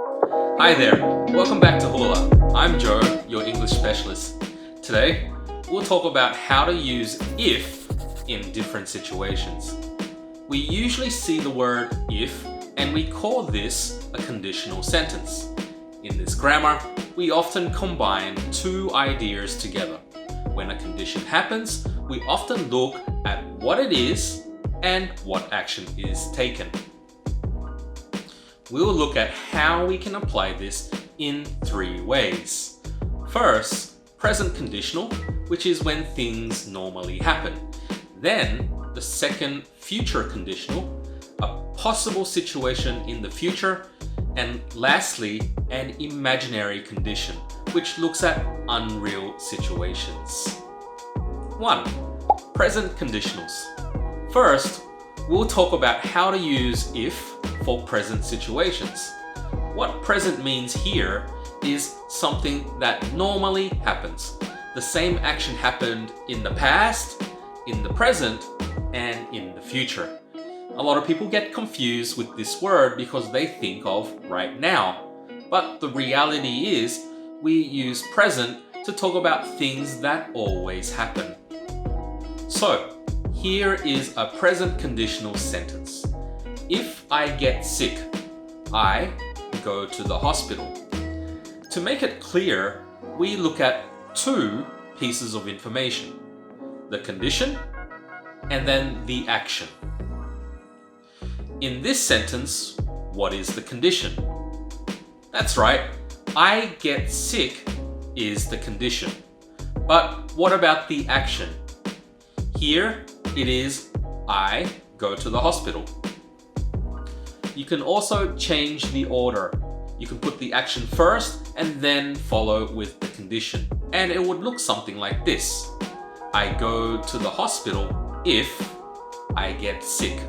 Hi there, welcome back to Hula. I'm Joe, your English specialist. Today, we'll talk about how to use if in different situations. We usually see the word if and we call this a conditional sentence. In this grammar, we often combine two ideas together. When a condition happens, we often look at what it is and what action is taken. We'll look at how we can apply this in three ways. First, present conditional, which is when things normally happen. Then, the second, future conditional, a possible situation in the future. And lastly, an imaginary condition, which looks at unreal situations. 1. Present conditionals. First, we'll talk about how to use if for present situations. What present means here is something that normally happens. The same action happened in the past, in the present, and in the future. A lot of people get confused with this word because they think of right now. But the reality is, we use present to talk about things that always happen. So, here is a present conditional sentence. If I get sick, I go to the hospital. To make it clear, we look at two pieces of information. The condition and then the action. In this sentence, what is the condition? That's right, I get sick is the condition. But what about the action? Here it is I go to the hospital. You can also change the order. You can put the action first and then follow with the condition. And it would look something like this. I go to the hospital if I get sick.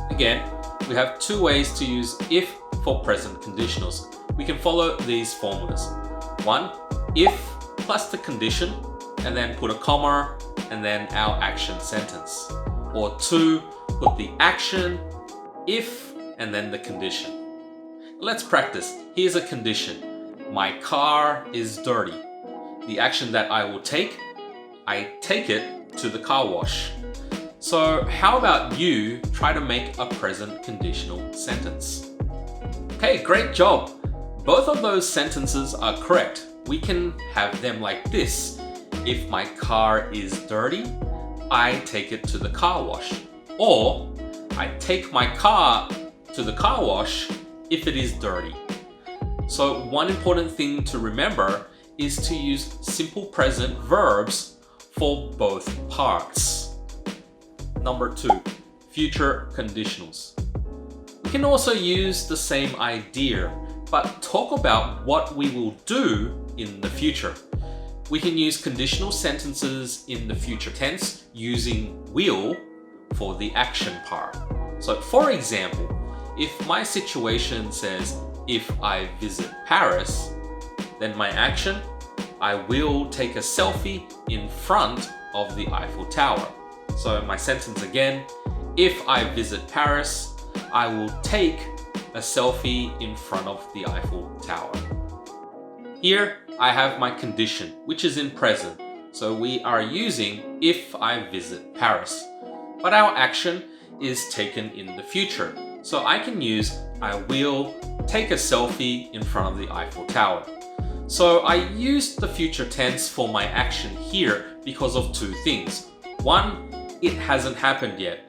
Again, we have two ways to use if for present conditionals. We can follow these formulas. 1, if plus the condition, and then put a comma, and then our action sentence. Or 2, put the action, if, and then the condition. Let's practice. Here's a condition. My car is dirty. The action that I will take, I take it to the car wash. So how about you try to make a present conditional sentence? Okay, great job. Both of those sentences are correct. We can have them like this. If my car is dirty, I take it to the car wash. Or, I take my car to the car wash if it is dirty. So one important thing to remember is to use simple present verbs for both parts. Number 2, future conditionals. We can also use the same idea, but talk about what we will do in the future. We can use conditional sentences in the future tense using will for the action part. So for example, if my situation says, if I visit Paris, then my action, I will take a selfie in front of the Eiffel Tower. So my sentence again, if I visit Paris, I will take a selfie in front of the Eiffel Tower. Here, I have my condition, which is in present. So we are using if I visit Paris. But our action is taken in the future. So I can use I will take a selfie in front of the Eiffel Tower. So I used the future tense for my action here because of two things. 1, it hasn't happened yet.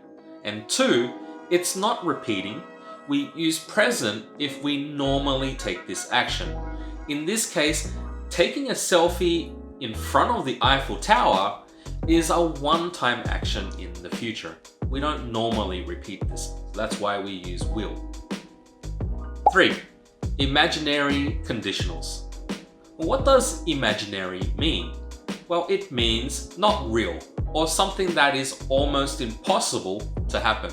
And 2, it's not repeating. We use present if we normally take this action. In this case, taking a selfie in front of the Eiffel Tower is a one-time action in the future. We don't normally repeat this. So that's why we use will. 3. Imaginary conditionals. What does imaginary mean? Well, it means not real, or something that is almost impossible to happen.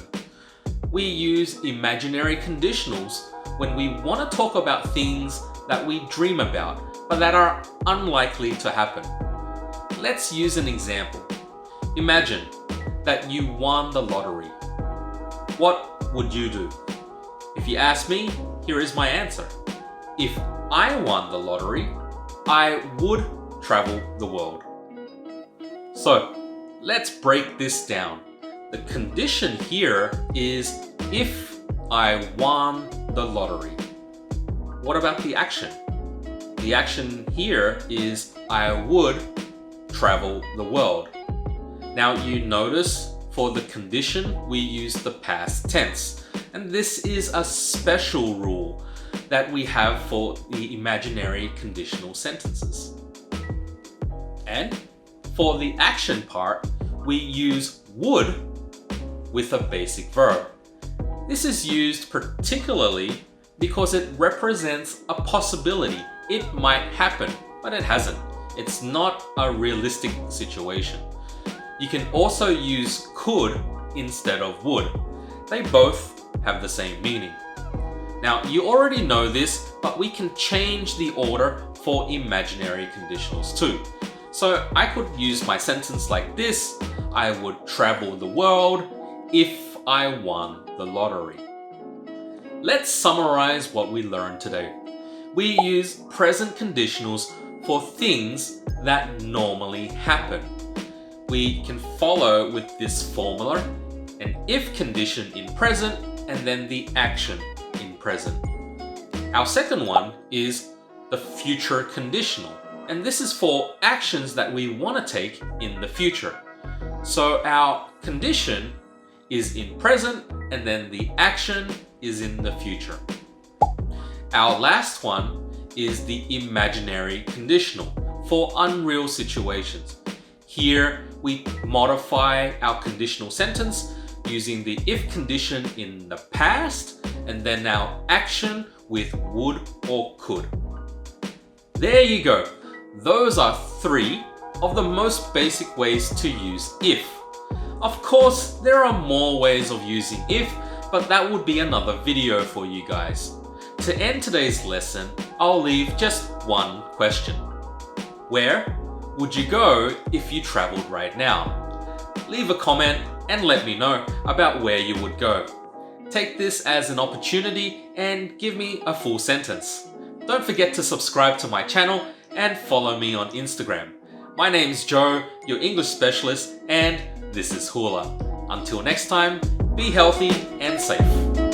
We use imaginary conditionals when we want to talk about things that we dream about, but that are unlikely to happen. Let's use an example. Imagine that you won the lottery. What would you do? If you ask me, here is my answer. If I won the lottery, I would travel the world. So, let's break this down. The condition here is if I won the lottery. What about the action? The action here is I would travel the world. Now you notice for the condition we use the past tense, and this is a special rule that we have for the imaginary conditional sentences. And for the action part, we use would with a basic verb. This is used particularly because it represents a possibility. It might happen, but it hasn't. It's not a realistic situation. You can also use could instead of would. They both have the same meaning. Now, you already know this, but we can change the order for imaginary conditionals too. So I could use my sentence like this: I would travel the world if I won the lottery. Let's summarize what we learned today. We use present conditionals for things that normally happen. We can follow with this formula: an if condition in present and then the action in present. Our second one is the future conditional, and this is for actions that we want to take in the future. So our condition is in present and then the action is in the future. Our last one is the imaginary conditional for unreal situations. Here we modify our conditional sentence using the if condition in the past and then our action with would or could. There you go. Those are 3 of the most basic ways to use if. Of course, there are more ways of using if, but that would be another video for you guys. To end today's lesson, I'll leave just one question. Where would you go if you traveled right now? Leave a comment and let me know about where you would go. Take this as an opportunity and give me a full sentence. Don't forget to subscribe to my channel and follow me on Instagram. My name's Joe, your English specialist, and this is Hula. Until next time, be healthy and safe.